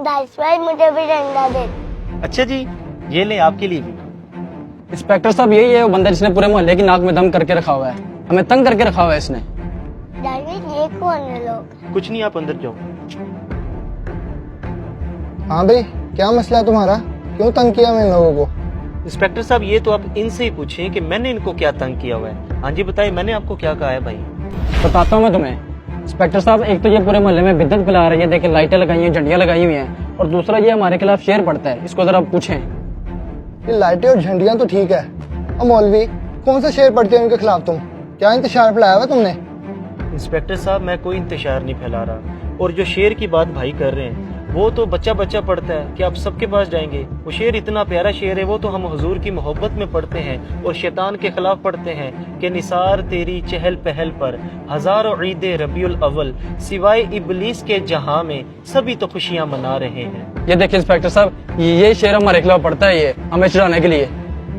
Daesh भाई मुझे भी डंडा दे। अच्छा जी, ये ले आपके लिए भी। इंस्पेक्टर साहब यही है वो बंदा जिसने पूरे मोहल्ले की नाक में दम करके रखा हुआ है, हमें तंग करके रखा हुआ है इसने। डार्विन ये कौन है लोग? कुछ नहीं, आप अंदर जाओ। हाँ भाई, क्या मसला है तुम्हारा? क्यों तंग किया मैं इन लोगों को? इंस्पेक्टर साहब ये तो आप इनसे ही पूछें कि मैंने इनको क्या तंग किया हुआ है। हाँ जी बताइए, मैंने आपको क्या कहा है भाई? बताता हूँ मैं तुम्हें। इंस्पेक्टर साहब, एक तो ये पूरे मोहल्ले में बिद्दत फैला रही है, देखिए लाइटें लगाई हुई, झंडियां लगाई हुई हैं, और दूसरा ये हमारे खिलाफ शेर पड़ता है, इसको जरा पूछें। ये लाइटें और झंडियां तो ठीक है, और मौलवी कौन सा शेर पढ़ते हैं उनके खिलाफ? तुम क्या इंतशार फैलाया हुआ तुमने? इंस्पेक्टर साहब मैं कोई इंतशार नहीं फैला रहा, और जो शेर की बात भाई कर रहे हैं वो तो बच्चा बच्चा पढ़ता है कि आप सबके पास जाएंगे। वो शेर इतना प्यारा शेर है, वो तो हम हुजूर की मोहब्बत में पढ़ते हैं और शैतान के खिलाफ पढ़ते हैं कि निसार तेरी चहल पहल पर हजारों ईदे रबीउल अव्वल, सिवाय इबलीस के जहां में सभी तो खुशियां मना रहे हैं। ये देखिए इंस्पेक्टर साहब, ये शेर हमारे खिलाफ पड़ता है, ये हमें चिढ़ाने के लिए।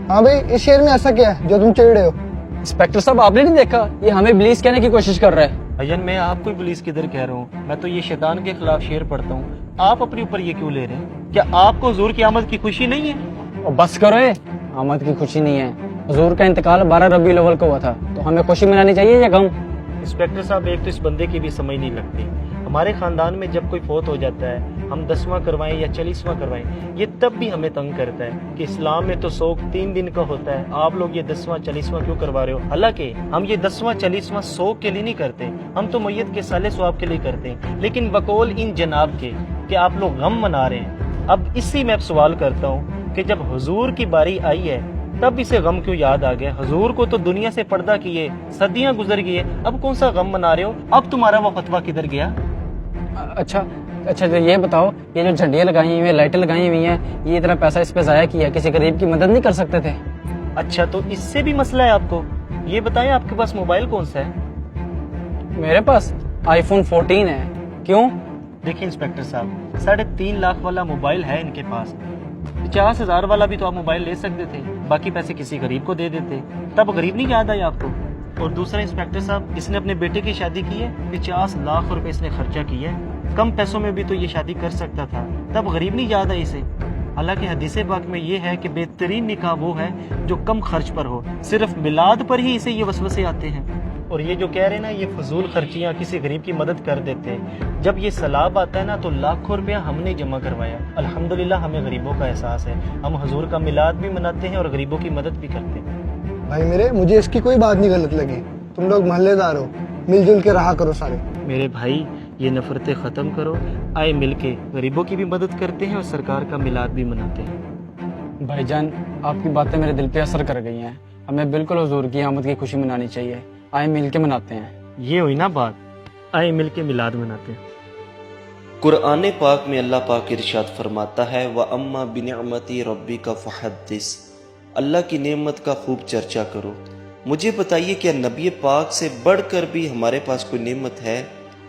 हाँ भाई, इस शेर में ऐसा क्या है जो तुम चिढ़ रहे हो? इंस्पेक्टर साहब, आपने नहीं देखा, ये हमें इब्लीस कहने की कोशिश कर रहा है। भैया मैं आपको पुलिस किधर कह रहा हूँ, मैं तो ये शैतान के खिलाफ शेर पढ़ता हूँ। आप अपने ऊपर ये क्यों ले रहे हैं? क्या आपको हुजूर की आमद की खुशी नहीं है? और बस करो, आमद की खुशी नहीं है। हुजूर का इंतकाल 12 रबीउल अव्वल को हुआ था, तो हमें खुशी मनानी चाहिए या गम? इंस्पेक्टर साहब एक तो इस बंदे की भी समझ नहीं लगती। हमारे खानदान में जब कोई फोत हो जाता है, हम 10वां करवाएं या 40वां करवाएं, ये तब भी हमें तंग करता है कि इस्लाम में तो सोग 3 दिन का होता है, आप लोग ये 10वां 40वां क्यों करवा रहे हो? हालांकि हम ये 10वां 40वां सोग के लिए नहीं करते, हम तो मैयत के साले स्वाब के लिए करते हैं, लेकिन बकौल इन जनाब के कि आप लोग गम मना रहे हैं। अब इसी में अब सवाल करता हूँ कि जब हुजूर की बारी आई है तब इसे गम क्यों याद आ गया? हुजूर को तो दुनिया से पर्दा किए सदियां गुजर गई है, अब कौन सा गम मना रहे हो? अब तुम्हारा वो फतवा किधर गया? अच्छा अच्छा, तो ये बताओ, ये जो झंडियां लगाई हुई हैं, लाइटें लगाई हुई हैं, ये इतना पैसा इस पे जाया किया, किसी गरीब की मदद नहीं कर सकते थे? अच्छा तो इससे भी मसला है आपको? ये बताएं आपके पास मोबाइल कौन सा है? मेरे पास iPhone 14 है। क्यों? देखिए इंस्पेक्टर साहब, 3.5 लाख वाला मोबाइल है इनके पास, 50,000 वाला भी तो आप मोबाइल ले सकते थे, बाकी पैसे किसी गरीब को दे देते, तब गरीब नहीं याद आया आपको? और दूसरा इंस्पेक्टर साहब, इसने अपने बेटे की शादी की है, 50 लाख रुपए इसने खर्चा किया है, कम पैसों में भी तो ये शादी कर सकता था, तब गरीब नहीं याद आई इसे? हालांकि हदीस पाक में ये है कि बेहतरीन निकाह वो है जो कम खर्च पर हो, सिर्फ मिलाद पर ही इसे ये वसवसे आते हैं। और ये जो कह रहे हैं ना, ये फजूल खर्चियाँ किसी गरीब की मदद कर देते हैं, जब ये सलाब आता है ना तो लाखों रुपया हमने जमा करवाया। अल्हम्दुलिल्लाह हमें गरीबों का एहसास है, हम हुजूर का मिलाद भी मनाते हैं और गरीबों की मदद भी करते हैं। भाई मेरे, मुझे इसकी कोई बात नहीं गलत लगी। तुम लोग मोहल्लेदार हो, मिलजुल के रहा करो सारे। मेरे भाई ये नफरतें ख़त्म करो, आए मिलके गरीबों की भी मदद करते हैं और सरकार का मिलाद भी मनाते हैं। भाईजान, आपकी बातें मेरे दिल पे असर कर गई हैं, हमें बिल्कुल हुजूर की आमद की खुशी मनानी चाहिए, आए मिल के मनाते हैं। ये हुई ना बात, आए मिल के मिलाद मनाते हैं। कुरान पाक में अल्लाह पाक इरशाद फरमाता है, व अम्मा बिनिअमती रब्बिका फहद्दिस, अल्लाह की नेमत का खूब चर्चा करो। मुझे बताइए, क्या नबी पाक से बढ़कर भी हमारे पास कोई नेमत है?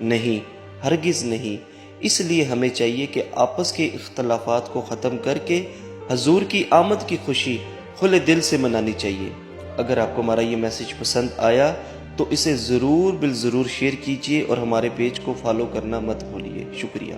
नहीं, हरगिज़ नहीं। इसलिए हमें चाहिए कि आपस के इख्तलाफात को ख़त्म करके हजूर की आमद की खुशी खुले दिल से मनानी चाहिए। अगर आपको हमारा ये मैसेज पसंद आया तो इसे ज़रूर बिल ज़रूर शेयर कीजिए और हमारे पेज को फॉलो करना मत भूलिए। शुक्रिया।